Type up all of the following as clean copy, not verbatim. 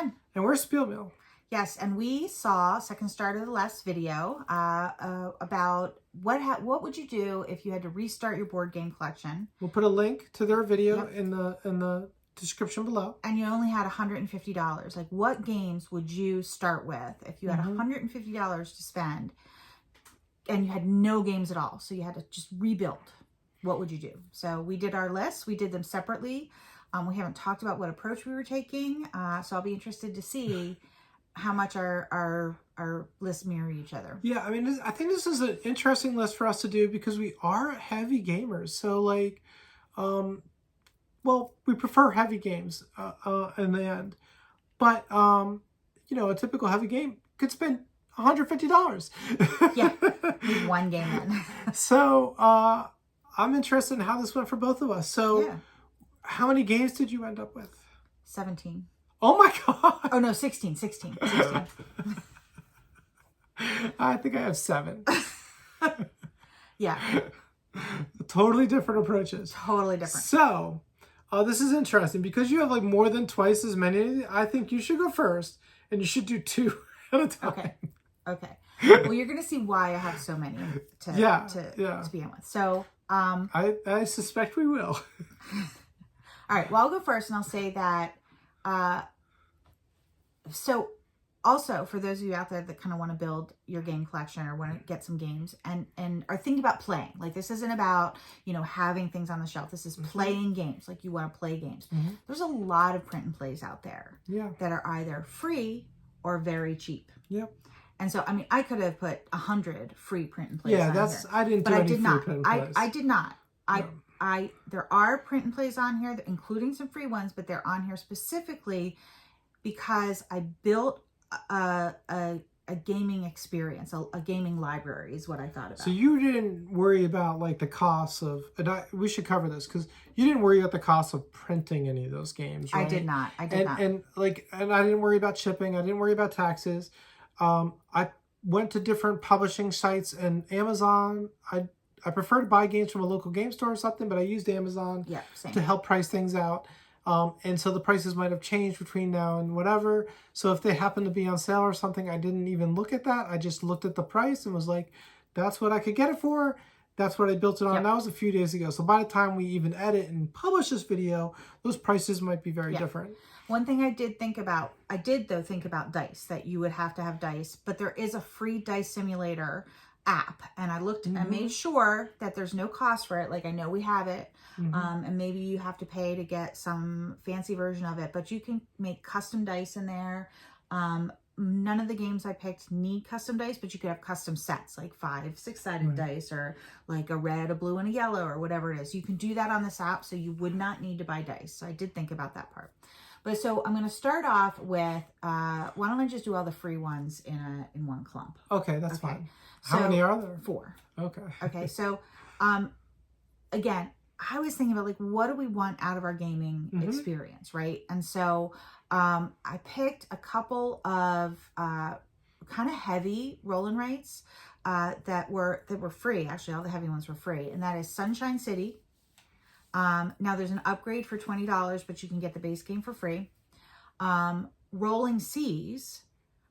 Jen. And we're SpielMill. Yes, and we saw second start of the last video about what would you do if you had to restart your board game collection. We'll put a link to their video in the description below. And you only had $150. Like, what games would you start with if you had $150 to spend and you had no games at all? So you had to just rebuild. What would you do? So we did our lists. We did them separately. We haven't talked about what approach we were taking. So I'll be interested to see how much our lists mirror each other. Yeah, I mean, I think this is an interesting list for us to do because we are heavy gamers. So, like, well, we prefer heavy games in the end. But, you know, a typical heavy game could spend $150. Yeah, need one game in. So, I'm interested in how this went for both of us. So, how many games did you end up with? 17. Oh my God. Oh no, 16. I think I have 7. Yeah. Totally different approaches. Totally different. So, this is interesting because you have like more than twice as many. I think you should go first and you should do 2 at a time. Okay. Well, you're going to see why I have so many to begin with. So, I suspect we will. All right. Well, I'll go first and I'll say that, so also for those of you out there that kind of want to build your game collection or want to get some games and are thinking about playing, like this isn't about, you know, having things on the shelf. This is playing games. Like you want to play games. There's a lot of print and plays out there that are either free or very cheap. Yep. And so, I mean, I could have put 100 free print and plays. Yeah, on that's, here, I didn't do but any I did free not. print and plays. I did not. There are print and plays on here, including some free ones, but they're on here specifically because I built a gaming experience, a gaming library is what I thought about. So you didn't worry about like the cost of, we should cover this because you didn't worry about the cost of printing any of those games, right? I did not. I did not. And I didn't worry about shipping. I didn't worry about taxes. I went to different publishing sites and Amazon. I prefer to buy games from a local game store or something, but I used Amazon to help price things out. And so the prices might have changed between now and whatever. So if they happen to be on sale or something, I didn't even look at that. I just looked at the price and was like, that's what I could get it for. That's what I built it on. That was a few days ago. So by the time we even edit and publish this video, those prices might be very different. One thing I did think about dice, that you would have to have dice, but there is a free dice simulator app. And I looked, I made sure that there's no cost for it. Like I know we have it. And maybe you have to pay to get some fancy version of it, but you can make custom dice in there. None of the games I picked need custom dice, but you could have custom sets, like 5 6-sided dice, or like a red, a blue, and a yellow, or whatever it is. You can do that on this app, so you would not need to buy dice. So I did think about that part. But so I'm going to start off with, why don't I just do all the free ones in one clump? Okay, that's fine. How many are there? 4. Okay. Okay, so again, I was thinking about like, what do we want out of our gaming experience, right? And so I picked a couple of kind of heavy roll and writes that were free. Actually, all the heavy ones were free, and that is Sunshine City. Now there's an upgrade for $20, but you can get the base game for free. Rolling Seas,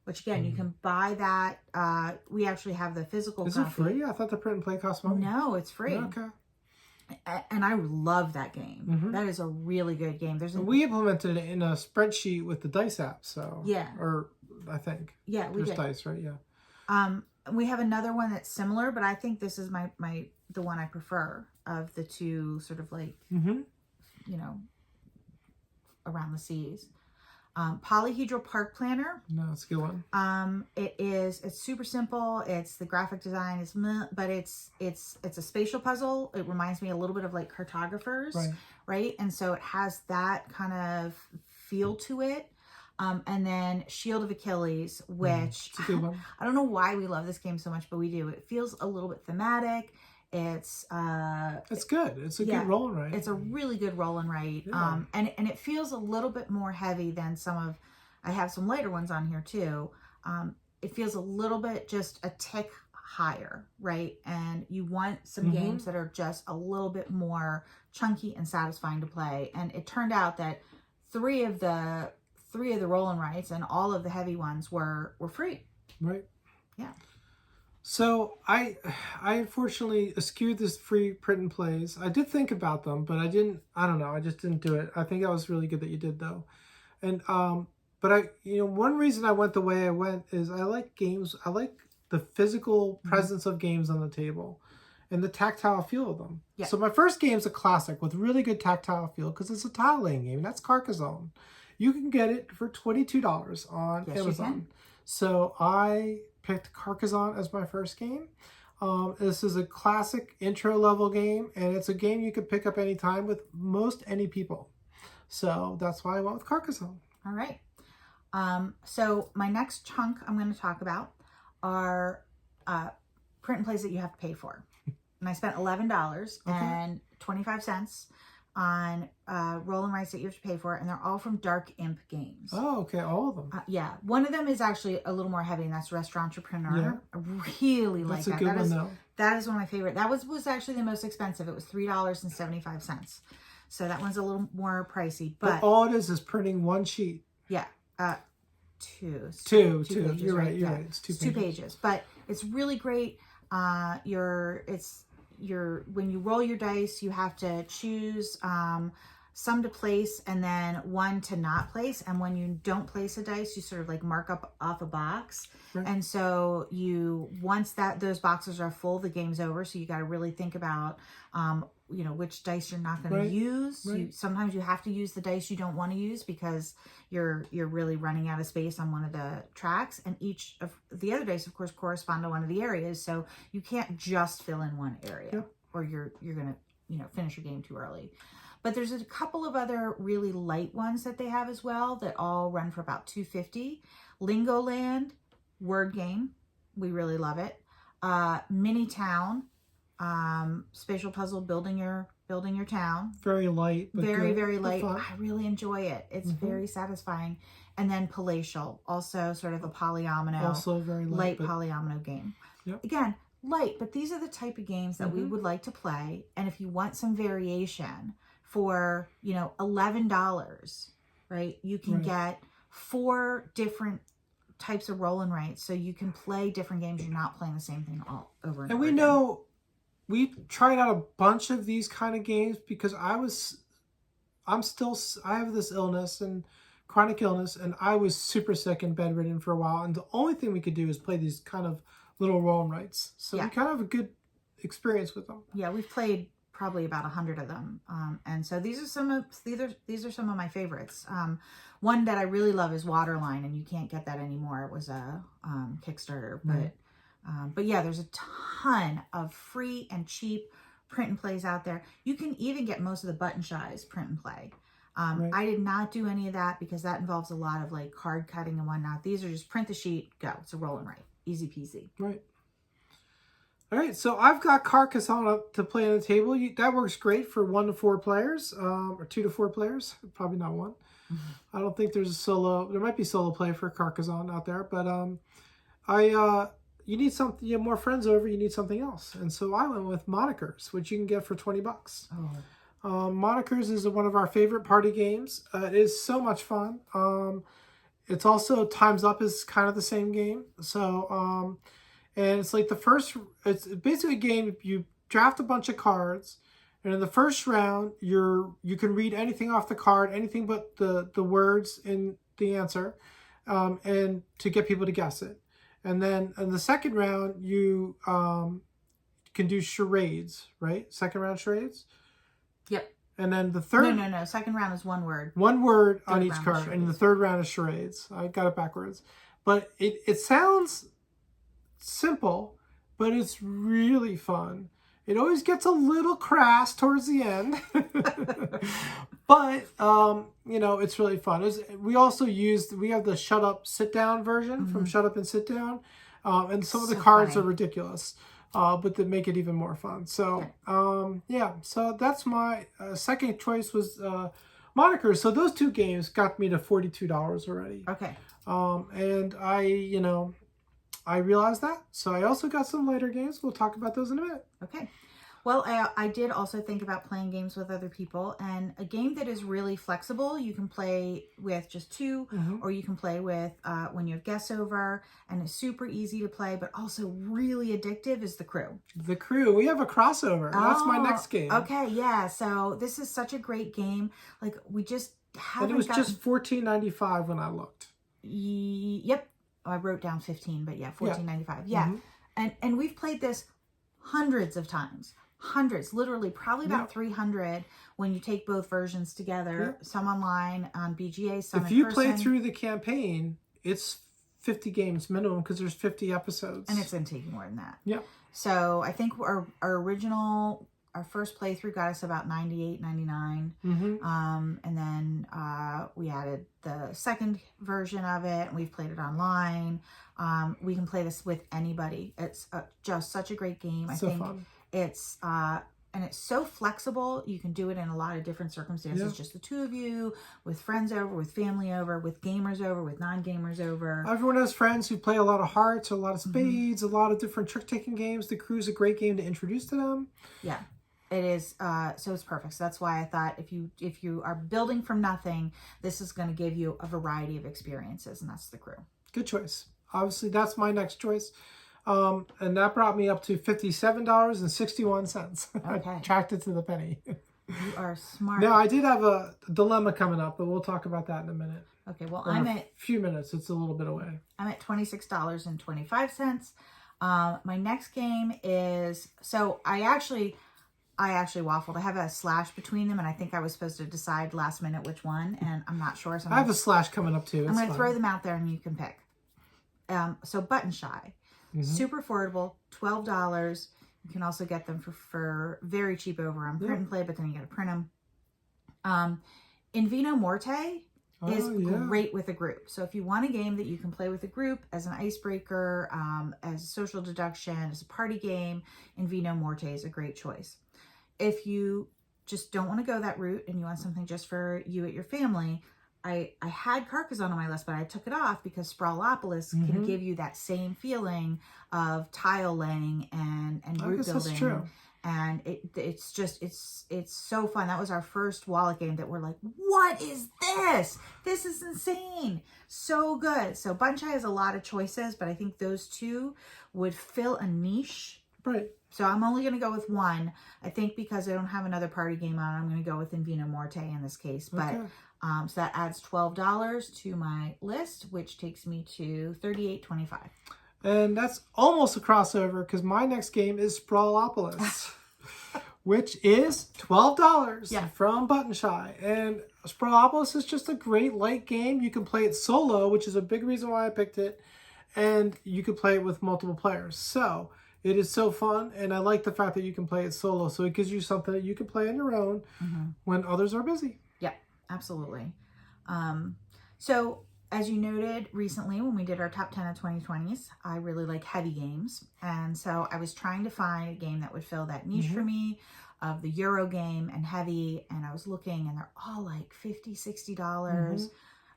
which again, you can buy that. We actually have the physical copy. Is it free? I thought the print and play cost money. No, it's free. Okay. And I love that game. That is a really good game. We implemented it in a spreadsheet with the dice app. So or I think there's dice, right? Yeah. We have another one that's similar, but I think this is the one I prefer of the two, sort of like you know, around the seas. Polyhedral Park Planner. No, it's a good one. It's super simple. It's the graphic design but it's a spatial puzzle. It reminds me a little bit of like Cartographers, right? And so it has that kind of feel to it. And then Shield of Achilles, which it's a good one. I don't know why we love this game so much, but we do. It feels a little bit thematic. It's good. It's a good roll and write. It's a really good roll and write. And it feels a little bit more heavy than I have some lighter ones on here too. It feels a little bit just a tick higher, right? And you want some games that are just a little bit more chunky and satisfying to play. And it turned out that three of the 3 of the roll and rights, and all of the heavy ones were free. Right. Yeah. So I unfortunately eschewed this free print and plays. I did think about them, but I don't know. I just didn't do it. I think that was really good that you did though. And but one reason I went the way I went is I like games. I like the physical presence of games on the table and the tactile feel of them. Yeah. So my first game is a classic with really good tactile feel because it's a tile laying game. That's Carcassonne. You can get it for $22 on Yes, Amazon. you can. So I picked Carcassonne as my first game. This is a classic intro level game, and it's a game you could pick up anytime with most any people. So that's why I went with Carcassonne. All right. So my next chunk I'm going to talk about are print and plays that you have to pay for. And I spent $11.25 on roll and rights that you have to pay for, and they're all from Dark Imp Games. Oh, okay, all of them. Yeah, one of them is actually a little more heavy, and that's Restaurant Entrepreneur. Yeah. I really like That's that. a good one, though. That is one of my favorite. That was actually the most expensive. It was $3.75. So that one's a little more pricey, but all it is printing one sheet. Yeah, two. Two. Pages, You're right. Yeah. It's two pages, but it's really great. When you roll your dice, you have to choose some to place and then one to not place. And when you don't place a dice, you sort of like mark up off a box. Right. And so once those boxes are full, the game's over. So you got to really think about, which dice you're not going to use. Right. Sometimes you have to use the dice you don't want to use because you're really running out of space on one of the tracks. And each of the other dice, of course, correspond to one of the areas. So you can't just fill in one area or you're going to, finish your game too early. But there's a couple of other really light ones that they have as well that all run for about $2.50. Lingoland, word game. We really love it. Mini Town, spatial puzzle, building your town. Very light. But very, good. very light. I really enjoy it. It's very satisfying. And then Palatial, also sort of a polyomino. Also very light. Polyomino game. Yep. Again, light, but these are the type of games that we would like to play. And if you want some variation for, $11, right, you can get 4 different types of roll and rights. So you can play different games. You're not playing the same thing all over and over we again. know we tried out a bunch of these kind of games because I have this illness and chronic illness, and I was super sick and bedridden for a while. And the only thing we could do is play these kind of little roll and rights. So we kind of have a good experience with them. Yeah, we've played probably about 100 of them. And so these are some of my favorites. One that I really love is Waterline, and you can't get that anymore. It was a Kickstarter, but yeah, there's a ton of free and cheap print and plays out there. You can even get most of the Button Shy's print and play. I did not do any of that because that involves a lot of like card cutting and whatnot. These are just print the sheet, go. It's a roll and write. Easy peasy. Right. All right, so I've got Carcassonne up to play on the table. That works great for 1 to 4 players, or 2 to 4 players. Probably not 1. I don't think there's a solo. There might be solo play for Carcassonne out there, but you need something. You have more friends over. You need something else, and so I went with Monikers, which you can get for $20. Monikers is one of our favorite party games. It is so much fun. It's also Time's Up is kind of the same game. So. And it's like it's basically a game. You draft a bunch of cards, and in the first round, you can read anything off the card, anything but the words in the answer, and to get people to guess it. And then in the second round, you can do charades, right? Second round charades? Yep. And then the third... No. Second round is 1 word. 1 word on each card. And the third round is charades. I got it backwards. But it sounds simple, but it's really fun. It always gets a little crass towards the end. But, it's really fun. We have the Shut Up, Sit Down version from Shut Up and Sit Down. And some of the cards are ridiculous, but they make it even more fun. So, so that's my second choice was Monikers. So those 2 games got me to $42 already. Okay. And I realized that. So I also got some lighter games. We'll talk about those in a minute. Okay. Well, I did also think about playing games with other people, and a game that is really flexible. You can play with just two, or you can play with when you have guests over, and it's super easy to play, but also really addictive is The Crew. The Crew. We have a crossover. That's my next game. Okay, yeah. So this is such a great game. Like we just haven't. And it was just $14.95 when I looked. Yep. Oh, I wrote down 15, but yeah, $14.95. Yeah, and we've played this hundreds of times. Hundreds, literally probably about 300 when you take both versions together. Some online on BGA, some if in you person. play through the campaign, it's 50 games minimum because there's 50 episodes. And it's going to take more than that. Yeah. So I think our first playthrough got us about 98, 99. And then we added the second version of it, and we've played it online. We can play this with anybody. It's just such a great game. I think fun. It's and it's so flexible. You can do it in a lot of different circumstances. Just the two of you, with friends over, with family over, with gamers over, with non-gamers over. Everyone has friends who play a lot of hearts, a lot of spades, a lot of different trick-taking games. The Crew's a great game to introduce to them. Yeah, it is. So it's perfect. So that's why I thought if you are building from nothing, this is going to give you a variety of experiences, and that's The Crew. Good choice. Obviously, that's my next choice. And that brought me up to $57.61. Okay. I tracked it to the penny. You are smart. Now, I did have a dilemma coming up, but we'll talk about that in a minute. Okay, well, I'm at a few minutes. It's a little bit away. I'm at $26.25. My next game is, so I actually waffled. I have a slash between them, and I think I was supposed to decide last minute which one, and I'm not sure. So I have a slash coming up too. I'm going to throw them out there, and you can pick. So Button Shy. Super affordable, $12. You can also get them for very cheap over on Print and Play, but then you got to print them. In Vino Morte is great with a group. So if you want a game that you can play with a group as an icebreaker, as a social deduction, as a party game, In Vino Morte is a great choice. If you just don't want to go that route and you want something just for you at your family, I had Carcassonne on my list, but I took it off because Sprawlopolis can give you that same feeling of tile laying and root building. That's true. And it's so fun. That was our first wallet game that we're like, what is this? This is insane. So good. So Button Shy has a lot of choices, but I think those two would fill a niche. Right. So I'm only going to go with one. I think because I don't have another party game on, I'm going to go with In Vino Morte in this case. But so that adds $12 to my list, which takes me to $38.25. And that's almost a crossover because my next game is Sprawlopolis, which is $12 from Button Shy. And Sprawlopolis is just a great light game. You can play it solo, which is a big reason why I picked it. And you can play it with multiple players. So it is so fun. And I like the fact that you can play it solo. So it gives you something that you can play on your own when others are busy. Yeah, absolutely. So as you noted recently when we did our top 10 of 2020s, I really like heavy games. And so I was trying to find a game that would fill that niche for me of the Euro game and heavy. And I was looking and they're all like $50, $60.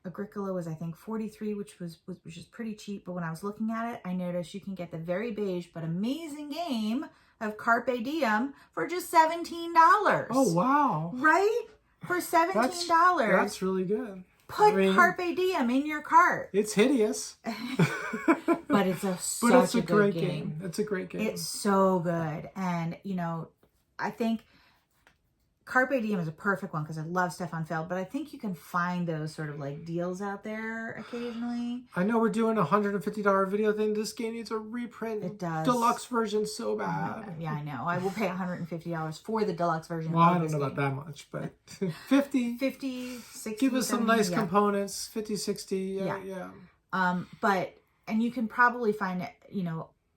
Agricola was, I think, $43, which is pretty cheap. But when I was looking at it, I noticed you can get the very beige but amazing game of Carpe Diem for just $17. Oh, wow. Right? For $17. That's really good. Put Carpe Diem in your cart. It's hideous. But it's such a great game. It's a great game. It's so good. And, I think Carpe Diem is a perfect one because I love Stefan Feld, but I think you can find those sort of like deals out there occasionally. I know we're doing a $150 video thing. This game needs a reprint. It does. Deluxe version so bad. Yeah, I know. I will pay $150 for the deluxe version. Well, I don't know about that much, but 50. 50, 60. Give us some nice components. 50, 60. Yeah. But, and you can probably find it,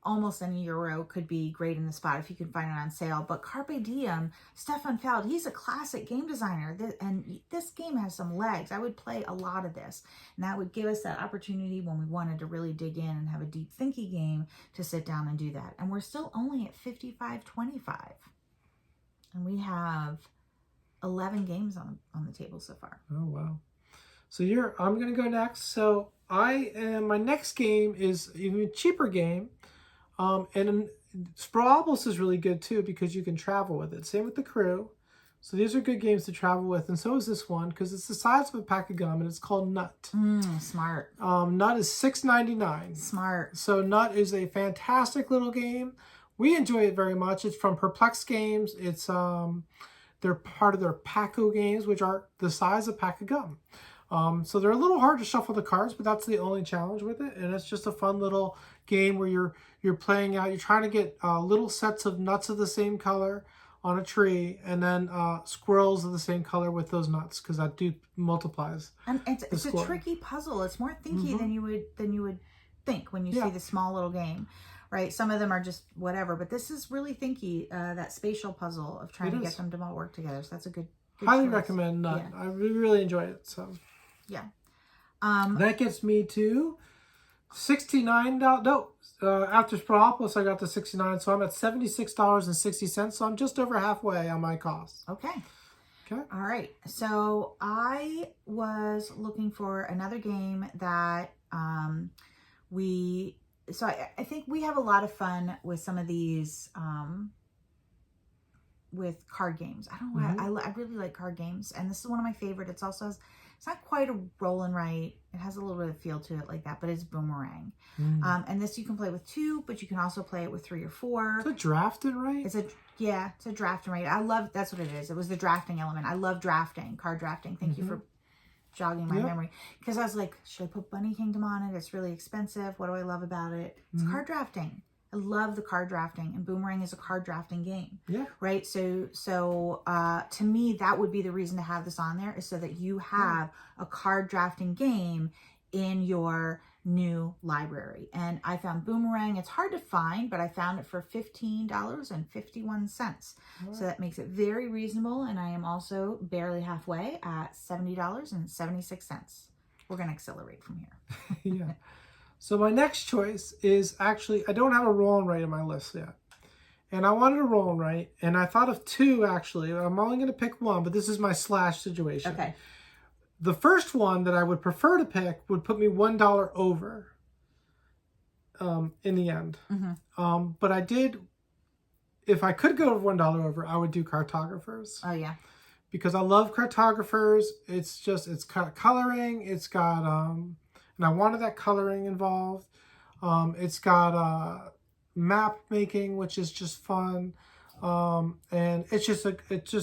almost any Euro could be great in the spot if you can find it on sale. But Carpe Diem, Stefan Feld, he's a classic game designer. And this game has some legs. I would play a lot of this. And that would give us that opportunity when we wanted to really dig in and have a deep thinky game to sit down and do that. And we're still only at $55.25. And we have 11 games on the table so far. Oh, wow. So I'm going to go next. So my next game is even a cheaper game. And Sprawlobos is really good too because you can travel with it. Same with the Crew. So these are good games to travel with, and so is this one because it's the size of a pack of gum, and it's called Nut. Smart. Nut is $6.99. Smart. So Nut is a fantastic little game. We enjoy it very much. It's from Perplex Games. It's they're part of their Paco games, which are the size of a pack of gum. So they're a little hard to shuffle the cards, but that's the only challenge with it. And it's just a fun little game where you're playing out. You're trying to get little sets of nuts of the same color on a tree, and then squirrels of the same color with those nuts, because that multiplies. And it's a tricky puzzle. It's more thinky than you would think when you see the small little game, right? Some of them are just whatever, but this is really thinky. That spatial puzzle of trying to get them to all work together. So that's a good highly choice. recommend Nut. Yeah. I really enjoy it. So yeah, that gets me to $69. No, after Sprawlobos, I got to $69, so I'm at $76.60. So I'm just over halfway on my cost. Okay. Okay. All right. So I was looking for another game that I think we have a lot of fun with some of these with card games. I don't know why I really like card games, and this is one of my favorite. It's not quite a roll and write. It has a little bit of feel to it like that, but it's Boomerang. And this you can play with 2, but you can also play it with 3 or 4. It's a draft and write? It's a draft and write. That's what it is. It was the drafting element. I love drafting, card drafting. Thank you for jogging my memory. Because I was like, should I put Bunny Kingdom on it? It's really expensive. What do I love about it? It's card drafting. I love the card drafting, and Boomerang is a card drafting game. Yeah. Right? So to me, that would be the reason to have this on there, is so that you have a card drafting game in your new library. And I found Boomerang. It's hard to find, but I found it for $15.51. So that makes it very reasonable, and I am also barely halfway at $70.76. We're going to accelerate from here. Yeah. So my next choice is actually, I don't have a roll and write on my list yet. And I wanted a roll and write, and I thought of 2 actually. I'm only going to pick one, but this is my slash situation. Okay. The first one that I would prefer to pick would put me $1 over in the end. But I did, if I could go $1 over, I would do Cartographers. Oh, yeah. Because I love Cartographers. It's got coloring. It's got, and I wanted that coloring involved. It's got map making, which is just fun. And it's just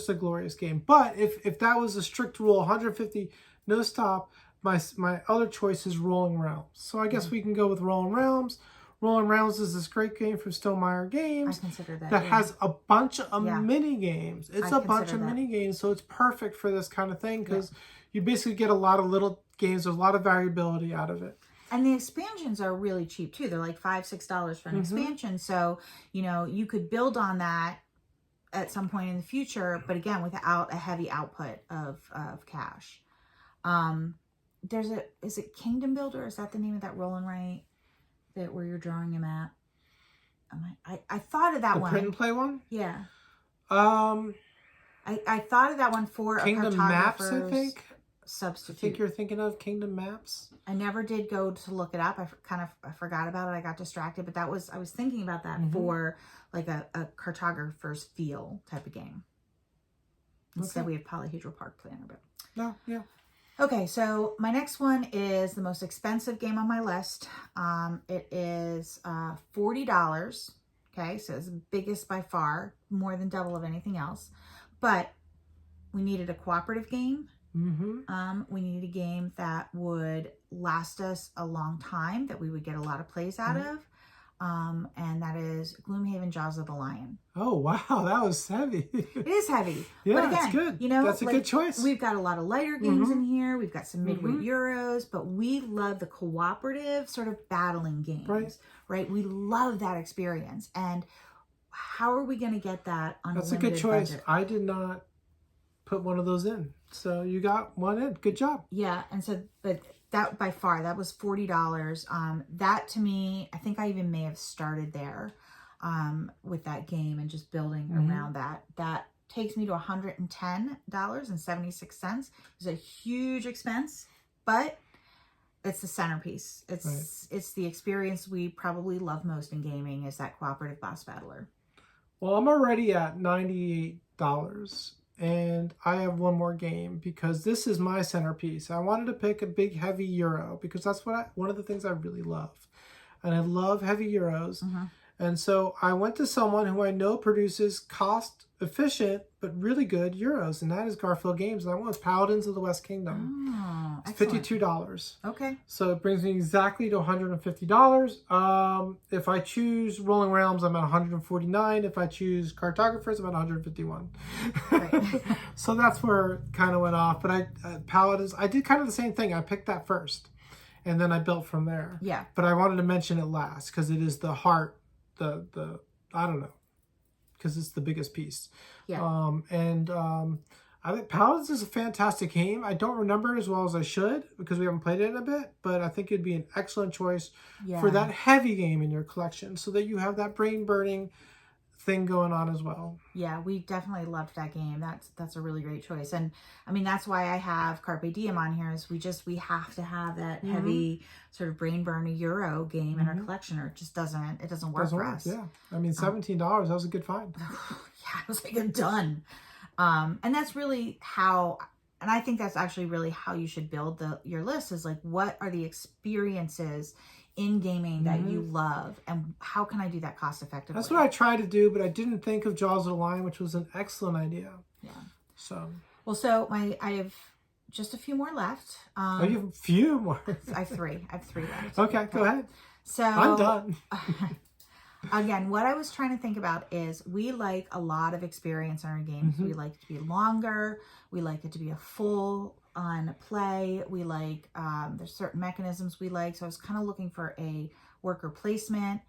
a glorious game. But if that was a strict rule, 150 no stop, my other choice is Rolling Realms. So I guess we can go with Rolling Realms. Rolling Realms is this great game from Stonemaier Games. I consider that. That has a bunch of mini games. It's a bunch of mini games, so it's perfect for this kind of thing because you basically get a lot of little games. There's a lot of variability out of it. And the expansions are really cheap too. They're like $5, $6 for an expansion. So, you could build on that at some point in the future, but again, without a heavy output of cash. Is it Kingdom Builder? Is that the name of that roll and write where you're drawing a map? I thought of that one. The print and play one? Yeah. I thought of that one for Kingdom Maps, I think. Substitute. I think you're thinking of Kingdom Maps. I never did go to look it up. I forgot about it. I got distracted, but I was thinking about that for like a cartographer's feel type of game. Instead, we have Polyhedral Park Planner, but no, yeah. Okay, so my next one is the most expensive game on my list. It is $40. Okay, so it's the biggest by far, more than double of anything else. But we needed a cooperative game. We needed a game that would last us a long time, that we would get a lot of plays out of. And that is Gloomhaven Jaws of the Lion. Oh, wow. That was heavy. It is heavy. Yeah, but again, it's good. That's a good choice. We've got a lot of lighter games in here. We've got some midweight Euros, but we love the cooperative sort of battling games, right? We love that experience. And how are we going to get that on That's a limited good choice. budget? I did not put one of those in. So you got one in. Good job. Yeah. And so, but that by far, that was $40. That to me, I think I even may have started there with that game and just building around that. That takes me to $110.76. It's a huge expense, but It's the centerpiece. It's the experience we probably love most in gaming is that cooperative boss battler. Well, I'm already at $98 and I have one more game because this is my centerpiece. I wanted to pick a big heavy Euro because that's one of the things I really love. And I love heavy Euros. And so I went to someone who I know produces cost efficient but really good Euros, and that is Garfield Games. And I went with Paladins of the West Kingdom. Oh, it's $52. Okay. So it brings me exactly to $150. If I choose Rolling Realms, I'm at $149. If I choose Cartographers, I'm at $151. Right. So that's where it kind of went off. But Paladins, I did kind of the same thing. I picked that first, and then I built from there. Yeah. But I wanted to mention it last because it is the heart. The I don't know, because it's the biggest piece. Yeah. I think Paladins is a fantastic game. I don't remember it as well as I should because we haven't played it in a bit, but I think it'd be an excellent choice for that heavy game in your collection so that you have that brain burning thing going on as well. Yeah, we definitely loved that game. That's a really great choice. And I mean, that's why I have Carpe Diem on here is we have to have that heavy sort of brain burner Euro game in our collection, or it just doesn't work for us. Yeah. I mean, $17, that was a good find. Yeah, it was like a done. And that's really how, and I think that's actually really how you should build your list is like, what are the experiences in gaming that you love, and how can I do that cost effectively? That's what I tried to do, but I didn't think of Jaws of the Lion, which was an excellent idea. Yeah. So. Well, so I have just a few more left. Oh, you have a few more. I have three left. Okay, go ahead. So I'm done. Again, what I was trying to think about is we like a lot of experience in our games. We like it to be longer. We like it to be a full on play. We like, there's certain mechanisms we like. So I was kind of looking for a worker placement,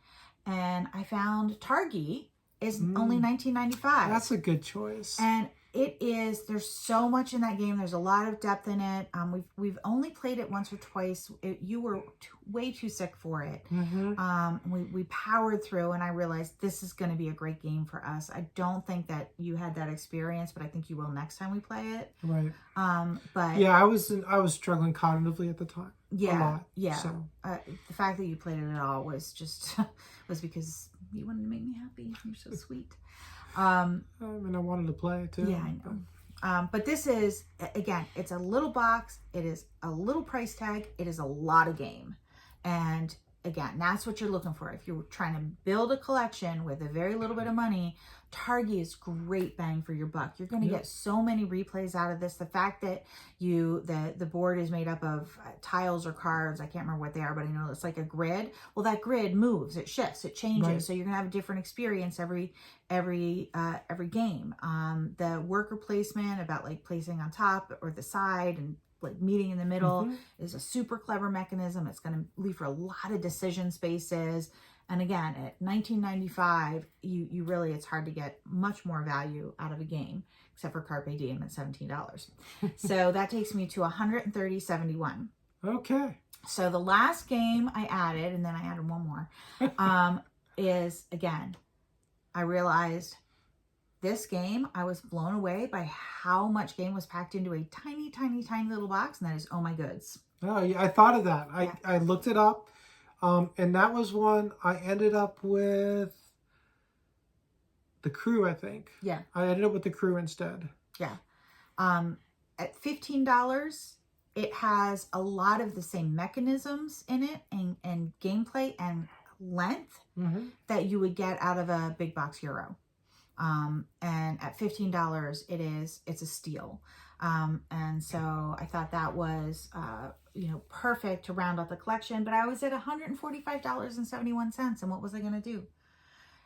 and I found Targi is only $19.95. That's a good choice. And there's so much in that game. There's a lot of depth in it. We've only played it once or twice. You were way too sick for it. We powered through, and I realized this is going to be a great game for us. I don't think that you had that experience, but I think you will next time we play it. Right. But yeah, I was struggling cognitively at the time. Yeah. A lot, yeah. So. The fact that you played it at all was just was because you wanted to make me happy. You're so sweet. I mean, I wanted to play it too. Yeah, I know. But this is, again, it's a little box. It is a little price tag. It is a lot of game. And again, that's what you're looking for. If you're trying to build a collection with a very little bit of money, Targi is great bang for your buck. You're going to get so many replays out of this. The fact that the board is made up of tiles or cards, I can't remember what they are, but I know it's like a grid. Well, that grid moves, it shifts, it changes. Right. So you're going to have a different experience every game. The worker placement about like placing on top or the side and like meeting in the middle is a super clever mechanism. It's going to leave for a lot of decision spaces. And again, at $19.95, you really, it's hard to get much more value out of a game, except for Carpe Diem at $17. So that takes me to $130.71. Okay. So the last game I added, and then I added one more, is, again, I realized this game, I was blown away by how much game was packed into a tiny, tiny, tiny little box, and that is Oh My Goods. Oh, yeah, I thought of that. I looked it up. And that was one I ended up with the Crew, I think. Yeah. I ended up with the Crew instead. Yeah. At $15, it has a lot of the same mechanisms in it and gameplay and length that you would get out of a big box Euro. And at $15, it's a steal. And so I thought that was, perfect to round out the collection, but I was at $145.71. And what was I going to do?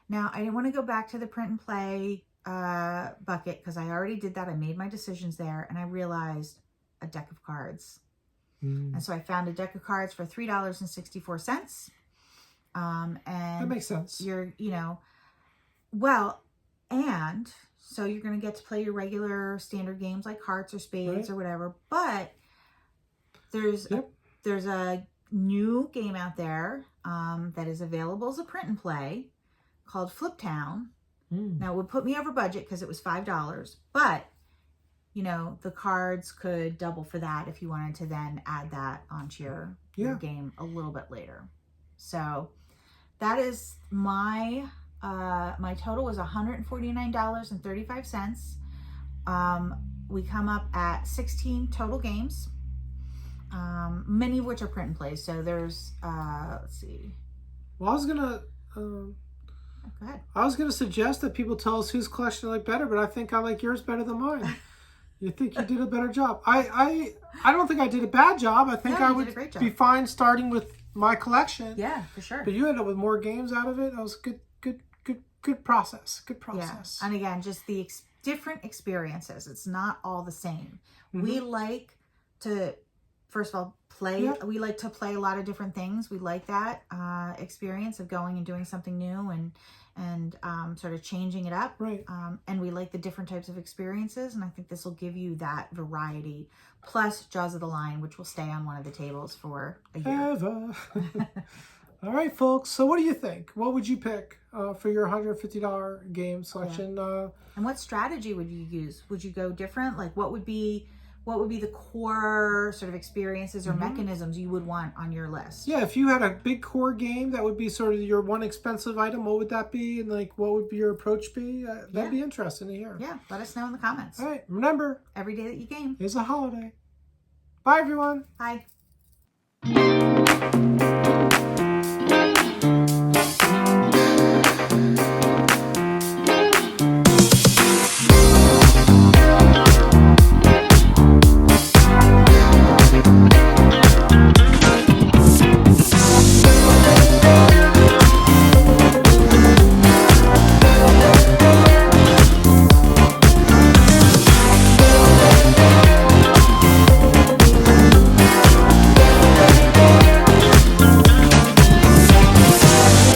Now, I didn't want to go back to the print and play, bucket because I already did that. I made my decisions there, and I realized a deck of cards. And so I found a deck of cards for $3.64. And that makes sense. And so you're going to get to play your regular standard games like hearts or spades or whatever. But there's a new game out there that is available as a print and play called Flip Town. Now, it would put me over budget because it was $5. But you know, the cards could double for that if you wanted to then add that onto your game a little bit later. So that is my my total was $149.35. We come up at 16 total games, many of which are print and play. So there's let's see. Well, I was gonna Go ahead. I was gonna suggest that people tell us whose collection they like better, but I think I like yours better than mine. You think you did a better job? I don't think I did a bad job. I think No, I you would did a great job. be fine starting with my collection. Yeah, for sure. But you ended up with more games out of it. That was good process. Good process. Yeah. And again, just the different experiences. It's not all the same. We like to, first of all, play. Yeah. We like to play a lot of different things. We like that experience of going and doing something new and sort of changing it up. Right. And we like the different types of experiences. And I think this will give you that variety. Plus Jaws of the Lion, which will stay on one of the tables for a year. Ever. All right, folks. So what do you think? What would you pick for your $150 game selection? And what strategy would you use? Would you go different? Like what would be the core sort of experiences or mechanisms you would want on your list? Yeah, if you had a big core game that would be sort of your one expensive item, what would that be? And like, what would your approach be? That'd be interesting to hear. Yeah, let us know in the comments. All right, remember, Every day that you game. it's a holiday. Bye, everyone. Bye.